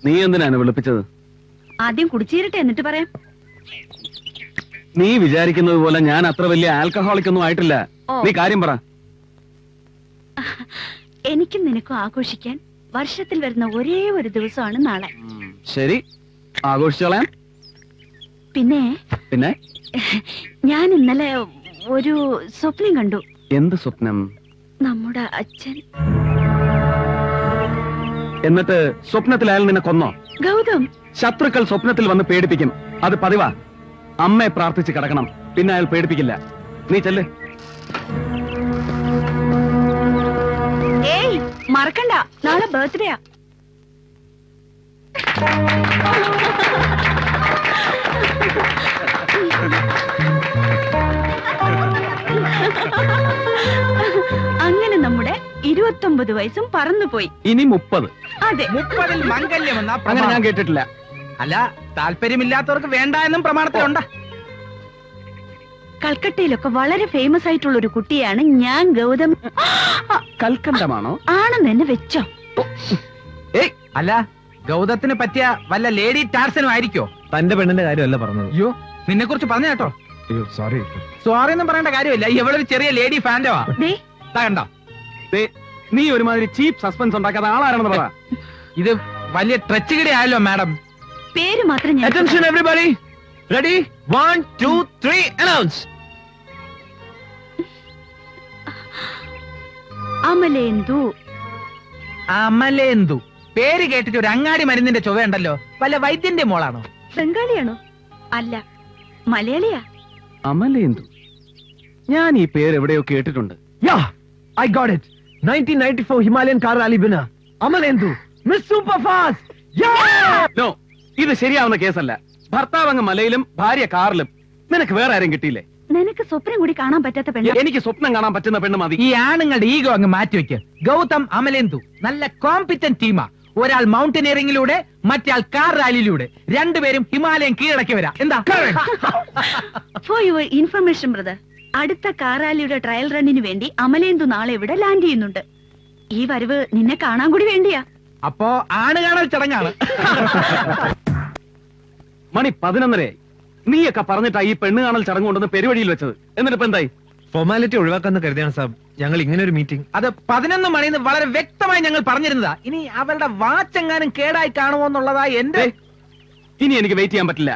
നീ എന്തിനാണ് വിളിപ്പിച്ചത്? ആദ്യം കുടിച്ചീരട്ടെ എന്നിട്ട് പറയാം. നീ വിചാരിക്കുന്നത് പോലെ ഞാൻ അത്ര വലിയ ആൽക്കഹോളിക് ഒന്നും ആയിട്ടില്ല. നീ കാര്യം പറ. എനിക്കും നിനക്കും ആഘോഷിക്കാൻ വർഷത്തിൽ വരുന്ന ഒരേ ഒരു ദിവസമാണ് നാളെ. ശരി, ആഘോഷിച്ചോളാം. പിന്നെ പിന്നെ ഞാൻ ഇന്നലെ ഒരു സ്വപ്നം കണ്ടു. എന്ത് സ്വപ്നം? നമ്മുടെ അച്ഛൻ. എന്നിട്ട് സ്വപ്നത്തിൽ അയാൾ നിന്നെ കൊന്നോ? ഗൗതം, ശത്രുക്കൾ സ്വപ്നത്തിൽ വന്ന് പേടിപ്പിക്കും. അത് പതിവാ. അമ്മയെ പ്രാർത്ഥിച്ച് കിടക്കണം, പിന്നെ അയാൾ പേടിപ്പിക്കില്ല. നീ ചെല്ല്. ഏയ് മറക്കണ്ട, നാളെ ബർത്ത്ഡേയാ. അങ്ങനെ നമ്മുടെ 29 വയസ്സും പറന്നുപോയി. ഇനി 30. അതെ, 30-ൽ മംഗല്യമെന്നാ അങ്ങനെ ഞാൻ കേട്ടിട്ടില്ല. അല്ല, താല്പര്യമില്ലാത്തവർക്ക് വേണ്ട എന്നും പ്രമാണത്തിലുണ്ട്. കൽക്കട്ടയിലൊക്കെ വളരെ ഫേമസ് ആയിട്ടുള്ള ഒരു കുട്ടിയാണ് ഞാൻ. ഗൗതം കൽക്കണ്ടമാണോ? ആണെന്ന് എന്നെ വെച്ചോ. ഏയ് അല്ല, ഗൗതത്തിന് പറ്റിയ വല്ല ലേഡി ടാർസനും ആയിരിക്കോ? തന്റെ പെണ്ണിന്റെ കാര്യമല്ല പറഞ്ഞത്. അയ്യോ, നിന്നെ കുറിച്ച് പറഞ്ഞ കേട്ടോ. സോറി. സോറി ഒന്നും പറയേണ്ട കാര്യമില്ല. ഇവളൊരു ചെറിയ ലേഡി ഫാൻഡോ കണ്ടോ? നീ ഒരുമാതിരി ചീപ്പ് സസ്പെൻസ് ഉണ്ടാക്കാതെ ആളാരാണെന്ന് പറ. ഇത് വലിയ ട്രച്ചുകിടി ആയല്ലോ മാഡം. പേര് മാത്രം ഞാൻ. Attention everybody. Ready? 1, 2, 3, announce. Amalendu. Amalendu പേര് കേട്ടിട്ട് ഒരു അങ്ങാടി മരുന്നിന്റെ ചുവയുണ്ടല്ലോ. വല്ല വൈദ്യന്റെ മോളാണോ? ബംഗാളിയാണോ? അല്ല, മലയാളിയാ. അമലേന്ദു. ഞാൻ ഈ പേര് എവിടെയോ കേട്ടിട്ടുണ്ട്. Yeah, I got it. 1994 Himalayan car rally winner. Amalendu, Miss Superfast. Yeah! No, ഇത് ശരിയാവുന്ന കേസല്ല. ഭർത്താവ് അങ്ങ് മലയിലും ഭാര്യ കാറിലും. നിനക്ക് വേറെ ആരും കിട്ടിയില്ലേ? നിനക്ക് സ്വപ്നം കൂടി കാണാൻ പറ്റാത്ത പെണ്ണ്. എനിക്ക് സ്വപ്നം കാണാൻ പറ്റുന്ന പെണ്ണ് മതി. ഈ ആണുങ്ങളുടെ ഈഗോ അങ്ങ് മാറ്റിവെക്ക്. ഗൗതം അമലേന്ദു നല്ല കോമ്പിറ്റന്റ് ടീമാ. ഒരാൾ മൗണ്ടനിയറിംഗിലൂടെ, മറ്റേ കാർ റാലിയിലൂടെ. രണ്ടുപേരും ഹിമാലയം കീഴടക്കി വരാം. എന്താ? ഫോർ യുവർ ഇൻഫർമേഷൻ ബ്രദർ, അടുത്ത കാർ റാലിയുടെ ട്രയൽ റണ്ണിന് വേണ്ടി അമലേന്ദു നാളെ ഇവിടെ ലാൻഡ് ചെയ്യുന്നുണ്ട്. ഈ വരവ് നിന്നെ കാണാൻ കൂടി വേണ്ടിയാ. അപ്പോ ആണ് കാണൽ ചടങ്ങാണ്. മണി 11:30. നീയൊക്കെ പറഞ്ഞിട്ടാ ഈ പെണ്ണ് കാണൽ ചടങ്ങ് കൊണ്ടുവന്ന് പെരുവഴിയിൽ വെച്ചത്. എന്നിട്ടിപ്പോ എന്തായി? ഫോർമാലിറ്റി ഒഴിവാക്കാന്ന് കരുതിയാണ് സാബ് ഞങ്ങൾ ഇങ്ങനെ ഒരു മീറ്റിംഗ്. അത് 11 മണിന്ന് വളരെ വ്യക്തമായി ഞങ്ങൾ പറഞ്ഞിരുന്നതാ. ഇനി അവരുടെ വാച്ചെങ്ങാനും കേടായി കാണുമോ എന്നുള്ളതാ എന്റെ. ഇനി എനിക്ക് വെയിറ്റ് ചെയ്യാൻ പറ്റില്ല.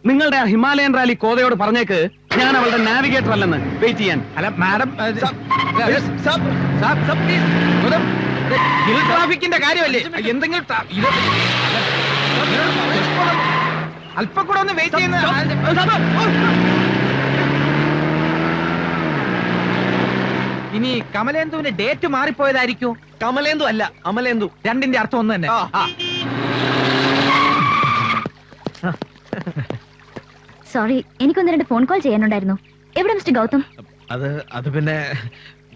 നിങ്ങളുടെ ആ ഹിമാലയൻ റാലി കോതയോട് പറഞ്ഞേക്ക് ഞാൻ അവളുടെ നാവിഗേറ്റർ അല്ലെന്ന്. വെയിറ്റ് ചെയ്യാൻ. അല്ല മാഡം, ട്രാഫിക്കിന്റെ കാര്യമല്ലേ? എന്തെങ്കിലും അല്പം കൂടെ ഒന്ന് വെയിറ്റ് ചെയ്യുന്ന. ഇനി കമലേന്ദുവിന്റെ ഡേറ്റ് മാറിപ്പോയതായിരിക്കും. കമലേന്ദു അല്ല, അമലേന്ദു. രണ്ടിന്റെ അർത്ഥം ഒന്ന് തന്നെ. സോറി, എനിക്കൊന്ന് 2 ഫോൺ കോൾ ചെയ്യാനുണ്ടായിരുന്നു. എവിടെ മിസ്റ്റർ ഗൗതം? അത് പിന്നെ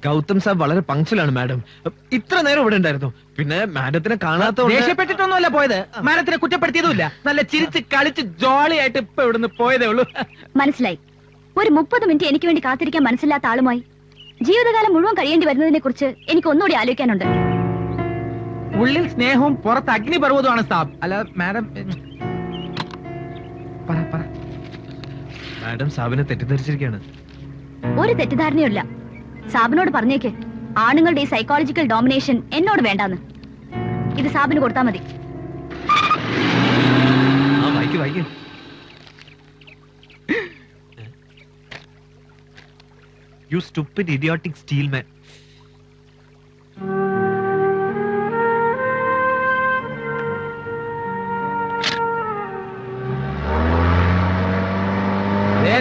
ഗൗതം സാബ് വളരെ പങ്ക്ച്വലാണ് മാഡം. ഇത്ര നേരം ഇവിടെ ഉണ്ടായിരുന്നു. പിന്നെ മാഡത്തിനെ കാണാത്ത ദേഷ്യപ്പെട്ടിട്ടൊന്നുമല്ല പോയത്. മാഡത്തിനെ കുറ്റപ്പെടുത്തിയതുമില്ല. നല്ല ചിരിച്ച് കളിച്ച് ജോളിയായിട്ട് ഇപ്പൊ ഇവിടുന്ന് പോയതേ ഉള്ളൂ. മനസ്സിലായി. ഒരു 30 മിനിറ്റ് എനിക്ക് വേണ്ടി കാത്തിരിക്കാൻ മനസ്സിലാത്ത ആളുമായി ജീവിതകാലം മുഴുവൻ കഴിയേണ്ടി വരുന്നതിനെ കുറിച്ച് എനിക്ക് ഒന്നുകൂടി ആലോചിക്കാനുണ്ട്. ഉള്ളിൽ സ്നേഹവും പുറത്ത് അഗ്നിപർവ്വതമാണ് സാബ്. അല്ല മാഡം, മാഡം സാബിനെ തെറ്റിദ്ധരിച്ചിരിക്കുകയാണ്. ഒരു തെറ്റിദ്ധാരണയുമില്ല. സാബിനോട് പറഞ്ഞേക്ക് ആണുങ്ങളുടെ ഈ സൈക്കോളജിക്കൽ ഡോമിനേഷൻ എന്നോട് വേണ്ടാന്ന്. ഇത് സാബിന് കൊടുത്താൽ മതി. വായിക്ക്. You stupid idiotic steel man.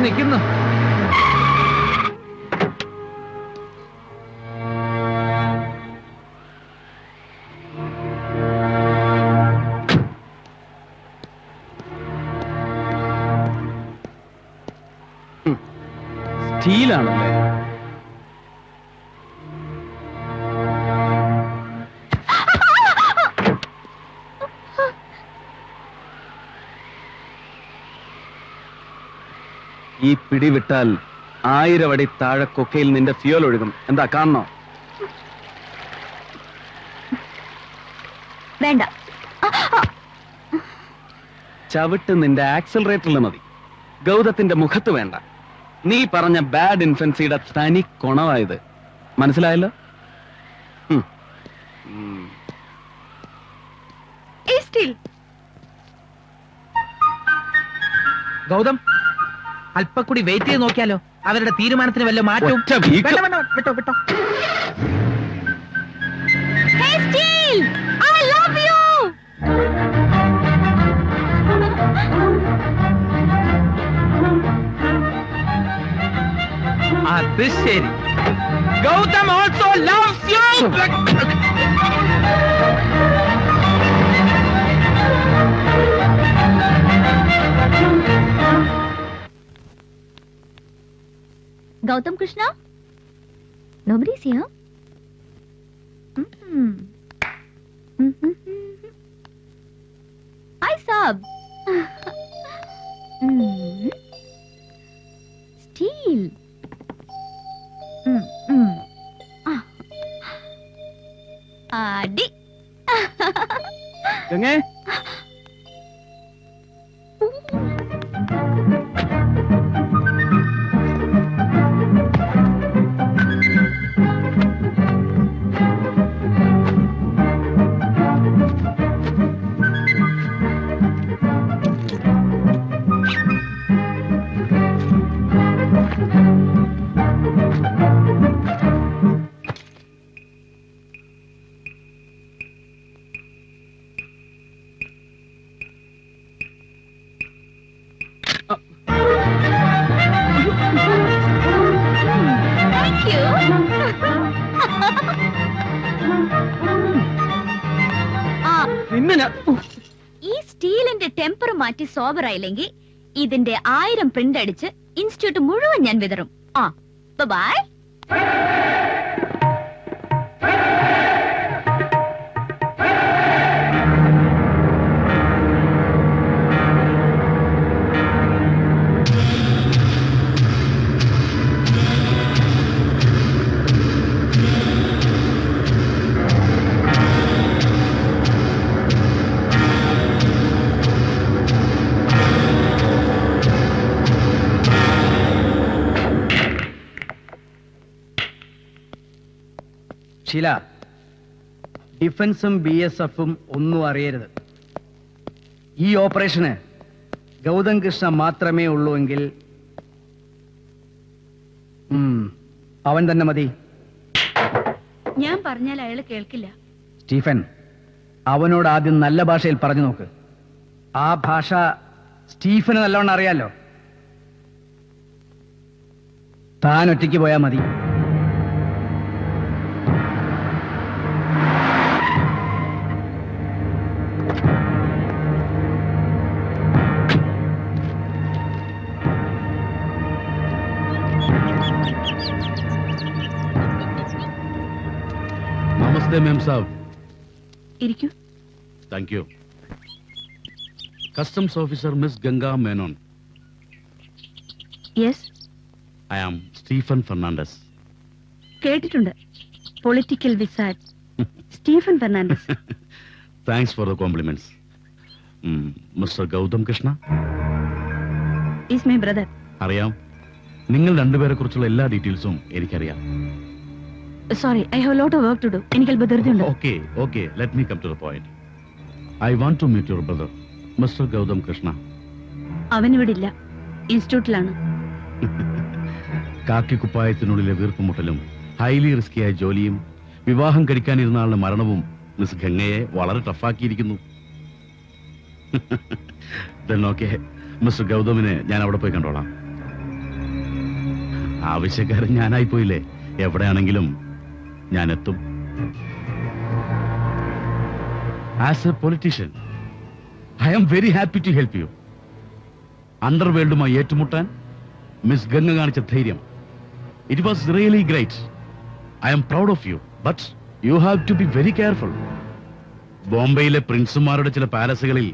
നിൽക്കുന്നു. സ്റ്റീലാണല്ലേ? ഈ പിടി വിട്ടാൽ 1000 അടി താഴെ കൊക്കയിൽ നിന്റെ ഫ്യൂൽ ഒഴുകും. എന്താ കാണണോ? വേണ്ട. ചവിട്ട് നിന്റെ ആക്സിലറേറ്ററിൽ മതി, ഗൗതത്തിന്റെ മുഖത്ത് വേണ്ട. നീ പറഞ്ഞ ബാഡ് ഇൻഫൻസിയുടെ തനി കൊണവായത് മനസ്സിലായല്ലോ? ഗൗതം, അല്പക്കൂടി വെയിറ്റ് ചെയ്ത് നോക്കിയാലോ? അവരുടെ തീരുമാനത്തിന് വല്ല മാറ്റവും. ഒറ്റ വീക്ക്. വേണ്ട, വേണ്ട, വിട്ടോ വിട്ടോ. അത് ശരി. Gautam also loves you. Gautam Krishna? Nobody's here. Hi, Sab. Steel. Adi. ഗംഗേ, Thank you. നിന്നെ ഞാൻ ഈ സ്റ്റീലിന്റെ ടെമ്പർ മാറ്റി സോബർ ആയില്ലെങ്കിൽ ഇതിന്റെ 1000 പ്രിന്റ് അടിച്ച് ഇൻസ്റ്റിറ്റ്യൂട്ട് മുഴുവൻ ഞാൻ വിതറും. ബൈ. ഷീല, ഡിഫൻസും BSFും ഒന്നും അറിയരുത്. ഈ ഓപ്പറേഷന് ഗൗതം കൃഷ്ണ മാത്രമേ ഉള്ളൂ എങ്കിൽ അവൻ തന്നെ മതി. ഞാൻ പറഞ്ഞാൽ അയാൾ കേൾക്കില്ല. സ്റ്റീഫൻ, അവനോട് ആദ്യം നല്ല ഭാഷയിൽ പറഞ്ഞു നോക്ക്. ആ ഭാഷ സ്റ്റീഫന് നല്ലോണം അറിയാലോ. താൻ ഒറ്റയ്ക്ക് പോയാൽ മതി. Namaste, Ma'am Saab. ഇരിക്കൂ. Thank you. Customs Officer Miss Ganga Menon. Yes, I am Stephen Fernandez. കേട്ടിട്ടുണ്ട്. Political wizard Stephen Fernandez. Thanks for the compliments. Mr. Gautam Krishna? Is my brother. അറിയാം. നിങ്ങൾ രണ്ടുപേരെ കുറിച്ചുള്ള എല്ലാ ഡീറ്റെയിൽസും എനിക്കറിയാം. Sorry, I have lot of work to do. എനിക്ക് അല്പം ധൃതിയുണ്ട്. Okay. Let me come to the point. I want to meet your brother, Mr. Gautam Krishna. അവൻ ഇവിടെ ഇല്ല, ഇൻസ്റ്റിറ്റ്യൂട്ടിലാണ്. കാക്കിക്കുപ്പായത്തിനുള്ളിലെ വീർപ്പുമുട്ടലും ഹൈലി റിസ്കിയായ ജോലിയും വിവാഹം കഴിക്കാനിരുന്ന ആളുടെ മരണവും മിസ് ഗംഗയെ വളരെ ടഫാക്കിയിരിക്കുന്നു. ഓക്കെ, മിസ്റ്റർ ഗൗതമിനെ ഞാൻ അവിടെ പോയി കണ്ടോളാം. ആവശ്യക്കാരൻ ഞാനായിപ്പോയില്ലേ, എവിടെയാണെങ്കിലും ഞാൻ എത്തും. As a politician I am very happy to help you. അണ്ടർവേൾഡുമായി ഏറ്റുമുട്ടാൻ മിസ് ഗംഗ കാണിച്ച ധൈര്യം, it was really great. I am proud of you, but you have to be very careful. ബോംബെയിലെ പ്രിൻസുമാരുടെ ചില പാലസുകളിൽ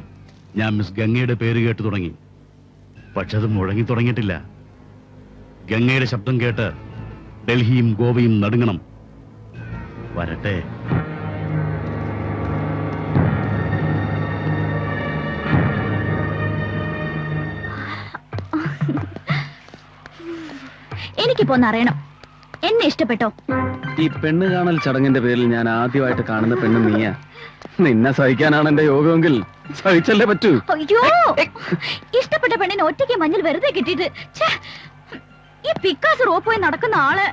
ഞാൻ മിസ് ഗംഗയുടെ പേര് കേട്ടു തുടങ്ങി. പക്ഷെ അത് മുഴങ്ങി തുടങ്ങിയിട്ടില്ല. ഗംഗയുടെ ശബ്ദം കേട്ട് ഡൽഹിയും ഗോവയും നടുങ്ങണം. വരട്ടെ. എനിക്കിപ്പോ ഒന്ന് അറിയണം, എന്നെ ഇഷ്ടപ്പെട്ടോ? ഈ പെണ്ണ് കാണൽ ചടങ്ങിന്റെ പേരിൽ ഞാൻ ആദ്യമായിട്ട് കാണുന്ന പെണ്ണ് നീയാ. നിന്നെ സഹിക്കാനാണ് എന്റെ യോഗമെങ്കിൽ സഹിച്ചല്ലേ പറ്റൂ. അയ്യോ, ഇഷ്ടപ്പെട്ട പെണ്ണിനെ ഒറ്റയ്ക്ക് മഞ്ഞിൽ വെറുതെ കിട്ടിയിട്ട് ഛേ, ഈ പിക്കാസ് റോപ്പ് പോയി നടക്കുന്ന ആള്.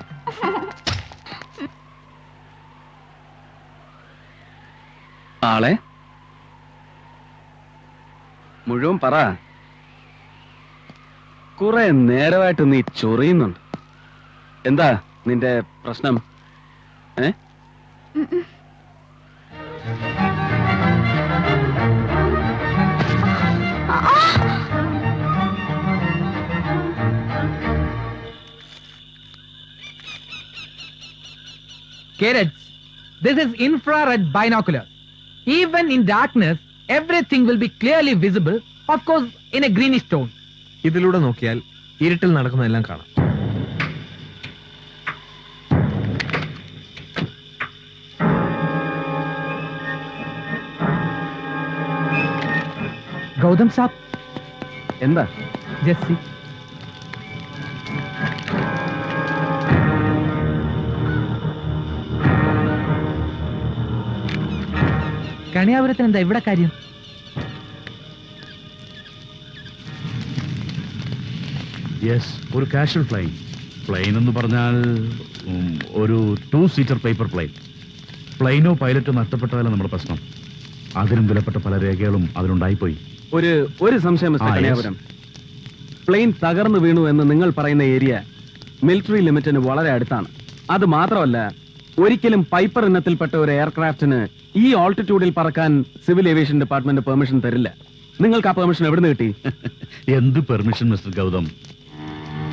ആളെ മുഴുവൻ പറ. കുറെ നേരമായിട്ട് നീ ചൊറിയുന്നുണ്ട്. എന്താ നിന്റെ പ്രശ്നം? Carrots, this is infrared binocular. Even in darkness, everything will be clearly visible, of course, in a greenish tone. ഇതിലൂടെ നോക്കിയാൽ ഇരുട്ടിൽ നടക്കുന്നതെല്ലാം കാണാം. Gautam Saab, എന്താ? just see. കണിയാപുരത്തിന് എന്താ ഇവിടെ കാര്യം? യെസ്, ഒരു കാഷ്വൽ പ്ലെയിൻ. പ്ലെയിൻ എന്ന് പറഞ്ഞാൽ ഒരു 2 സീറ്റർ പേപ്പർ പ്ലെയിൻ. പ്ലെയിനോ പൈലറ്റോ നഷ്ടപ്പെട്ടാലും നമ്മുടെ പ്രശ്നം. അതിനും വിലപ്പെട്ട പല രേഖകളും അതിലുണ്ടായിപ്പോയി. ഒരു സംശയം മിസ്റ്റർ കണിയാപുരം. പ്ലെയിൻ തകർന്നു വീണു എന്ന് നിങ്ങൾ പറയുന്ന ഏരിയ മിലിറ്ററി ലിമിറ്റിന് വളരെ അടുത്താണ്. അത് മാത്രമല്ല, ഒരിക്കലും പൈപ്പർ ഇനത്തിൽപ്പെട്ട ഒരു എയർക്രാഫ്റ്റിന് ഈ ഓൾട്ടിറ്റ്യൂഡിൽ പറക്കാൻ സിവിൽ ഏവിയേഷൻ ഡിപ്പാർട്ട്മെന്റ് പെർമിഷൻ തരില്ല. നിങ്ങൾക്ക് ആ പെർമിഷൻ എവിടെ നിന്ന് കിട്ടി? എന്ത് പെർമിഷൻ മിസ്റ്റർ ഗൗതം?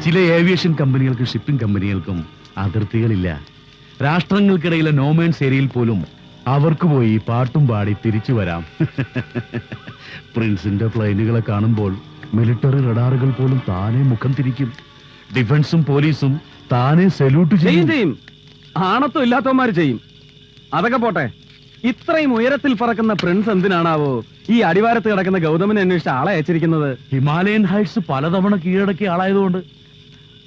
ചില ഏവിയേഷൻ കമ്പനികൾക്കും ഷിപ്പിംഗ് കമ്പനികൾക്കും അതിർത്തികളില്ല. രാഷ്ട്രങ്ങൾക്കിടയിലെ നോമാൻസ് ഏരിയയിൽ പോലും അവർക്ക് പോയി പാട്ടും പാടി തിരിച്ചു വരാം. പ്രിൻസിന്റെ പ്ലെയിനുകളെ കാണുമ്പോൾ മിലിറ്ററി റഡാറുകൾ പോലും താനെ മുഖം തിരിക്കും. ഡിഫൻസും പോലീസും താനെ സല്യൂട്ട് ചെയ്യും. ആണത്തം ഇല്ലാത്തവന്മാര് ചെയ്യും. അതൊക്കെ പോട്ടെ, ഇത്രയും ഉയരത്തിൽ പറക്കുന്ന പ്രിൻസ് എന്തിനാണാവോ ഈ അടിവാരത്ത് കിടക്കുന്ന ഗൗതമിനെ അന്വേഷിച്ച് ആളെ അയച്ചിരിക്കുന്നത്? ഹിമാലയൻ ഹൈറ്റ്സ് പലതവണ കീഴടക്കിയ ആളായതുകൊണ്ട്.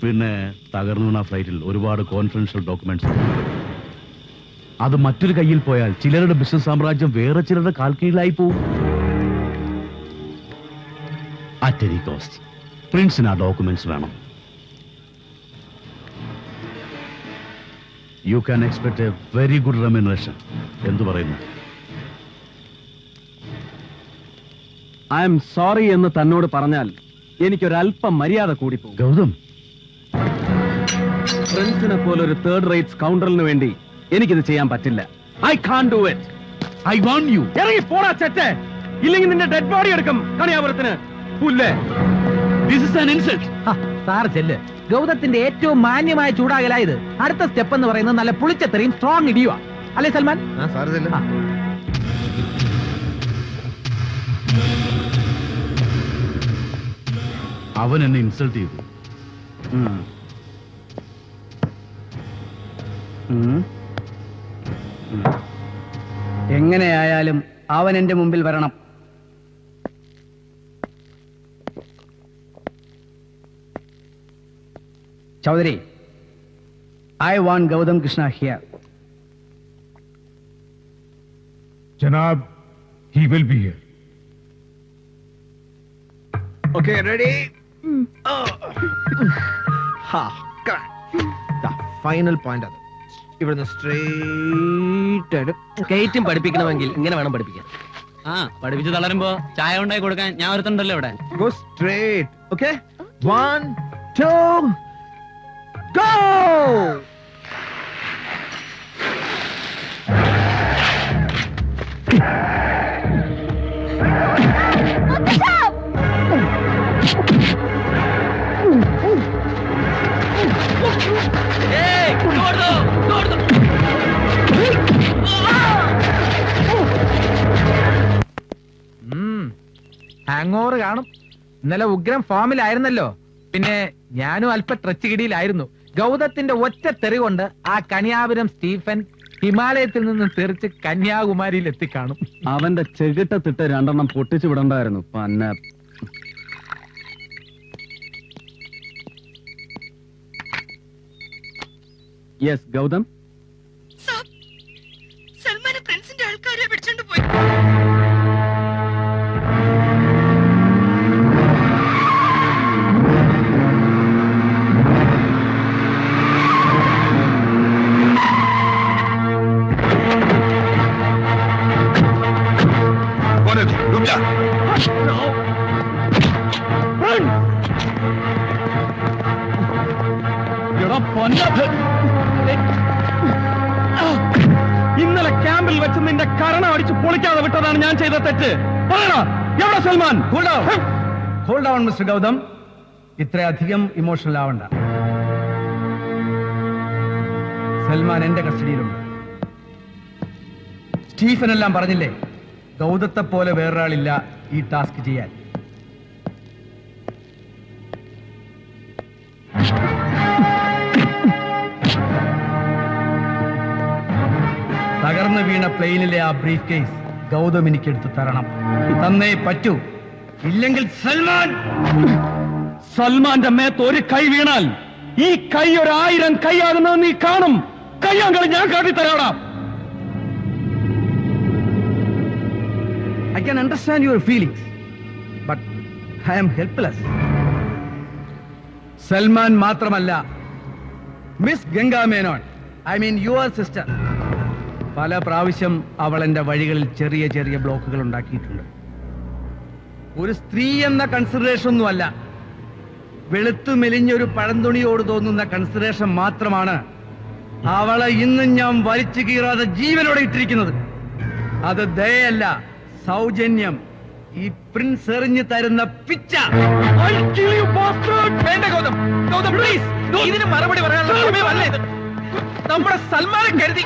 പിന്നെ തകർന്നു വീണ ഫ്ലൈറ്റിൽ ഒരുപാട് കോൺഫിഡൻഷ്യൽ ഡോക്യുമെന്റ്സ്. അത് മറ്റൊരു കയ്യിൽ പോയാൽ ചിലരുടെ ബിസിനസ് സാമ്രാജ്യം വേറെ ചിലരുടെ കാൽക്കീഴിലായി പോവും. അറ്റ് എനി കോസ്റ്റ് പ്രിൻസിന് ആ ഡോക്യുമെന്റ്സ് വേണം. You can expect A very good remuneration. എന്തു പറയുന്നു? ഐ എം സോറി എന്ന് തന്നോട് പറഞ്ഞാൽ എനിക്കൊരല്പം മര്യാദ കൂടിപ്പോകും. ഗൗതം, പ്രിൻസിനെ പോലെ ഒരു തേർഡ് റേറ്റ് സ്കൗണ്ടറിന് വേണ്ടി എനിക്കിത് ചെയ്യാൻ പറ്റില്ല. I can do it. I want you. ഇറങ്ങി പോടാ ചെറ്റേ, ഇല്ലെങ്കിൽ നിന്റെ ഡെഡ് ബോഡി എടുക്കും കണിയാപുരത്തിന്. പുല്ലേ, this is an insult. Sir ചെല്ല്. ഗൗതത്തിന്റെ ഏറ്റവും മാന്യമായ ചൂടാകലായത്. അടുത്ത സ്റ്റെപ്പ് എന്ന് പറയുന്നത് നല്ല പുളിച്ചെത്രയും സ്ട്രോങ് ഇടിയുവാ. അല്ലേ സൽമാൻ? ആ. അവൻ എന്നെ ഇൻസൾട്ട് ചെയ്തു. എങ്ങനെയായാലും അവൻ എന്റെ മുമ്പിൽ വരണം. Chaudhary, I want Gautam Krishna here. Janab, he will be here. Okay, ready? Final point അത്. ഇവിടുന്ന് സ്ട്രെയിറ്റ് ആയിട്ട് സ്കേറ്റും പഠിപ്പിക്കണമെങ്കിൽ ഇങ്ങനെ വേണം പഠിപ്പിക്കാൻ. പഠിപ്പിച്ച് തളരുമ്പോ ചായ ഉണ്ടായി കൊടുക്കാൻ ഞാൻ ഒരുത്തുണ്ടല്ലോ ഇവിടെ. go straight. Okay? 1, 2, go! Hang over കാണും. ഇന്നലെ ഉഗ്രം ഫോമിലായിരുന്നല്ലോ. പിന്നെ ഞാനും അല്പ ട്രച്ചുകിടിയിലായിരുന്നു. ഗൗതത്തിന്റെ ഒറ്റ തെറി കൊണ്ട് ആ കന്യാപുരം സ്റ്റീഫൻ ഹിമാലയത്തിൽ നിന്ന് തെറിച്ച് കന്യാകുമാരിയിൽ എത്തിക്കാണും. അവന്റെ ചെകിട്ടത്തിട്ട് 2 എണ്ണം പൊട്ടിച്ചു വിടണ്ടായിരുന്നു. പന്ന യെസ് ഗൗതം. സൽമാനെ ഫ്രണ്ട്സിന്റെ ആൾക്കാരെ പിടിച്ചോണ്ട് പോയി. ഇന്നലെ ക്യാമ്പിൽ വെച്ച് നിന്റെ കരണം അടിച്ച് പൊളിക്കാതെ വിട്ടതാണ് ഞാൻ ചെയ്ത തെറ്റ്. പറയടാ, എവിടെ Salman? Hold down mister Gautam, ഇത്രയധികം ഇമോഷണൽ ആവണ്ട. സൽമാൻ എന്റെ കസ്റ്റഡിയിലുണ്ട്. സ്റ്റീഫൻ എല്ലാം പറഞ്ഞില്ലേ, ഗൗതത്തെ പോലെ വേറൊരാളില്ല ഈ ടാസ്ക് ചെയ്യാൻ. തകർന്നു വീണ പ്ലെയിനിലെ ആ ബ്രീഫ് കേസ് ഗൗതം എനിക്കെടുത്ത് തരണം. തന്നേ പറ്റൂ, ഇല്ലെങ്കിൽ സൽമാന്റെ മേത്ത് ഒരു കൈ വീണാൽ ഈ കൈ 1000 കൈയാകുന്നത് നീ കാണും. കയ്യാങ്കളി ഞാൻ കാട്ടിത്തരാടാ. I can understand your feelings, but I am helpless. Salman മാത്രമല്ല, miss Ganga Menon, I mean your sister, പല പ്രാവശ്യം അവൾ എന്റെ വഴികളിൽ ചെറിയ ചെറിയ ബ്ലോക്കുകൾ ഉണ്ടാക്കിയിട്ടുണ്ട്. ഒരു സ്ത്രീ എന്ന കൺസിഡറേഷൻ ഒന്നുമല്ല, വെളുത്തു മെലിഞ്ഞൊരു പഴന്തുണിയോട് തോന്നുന്ന കൺസിഡറേഷൻ മാത്രമാണ് അവളെ ഇന്നും ഞാൻ വലിച്ചു കീറാതെ ജീവനോടെ ഇട്ടിരിക്കുന്നത്. അത് ദയയല്ല, സൗജന്യം. ഈ പ്രിൻസ് എറിഞ്ഞു തരുന്ന പിച്ച. വേണ്ട ഗൗതം, ഗൗതം പ്ലീസ്, ഇതിന് മറുപടി പറയാനുള്ള സമയമല്ല ഇത്. നമ്മുടെ സൽമാനെ കരുതി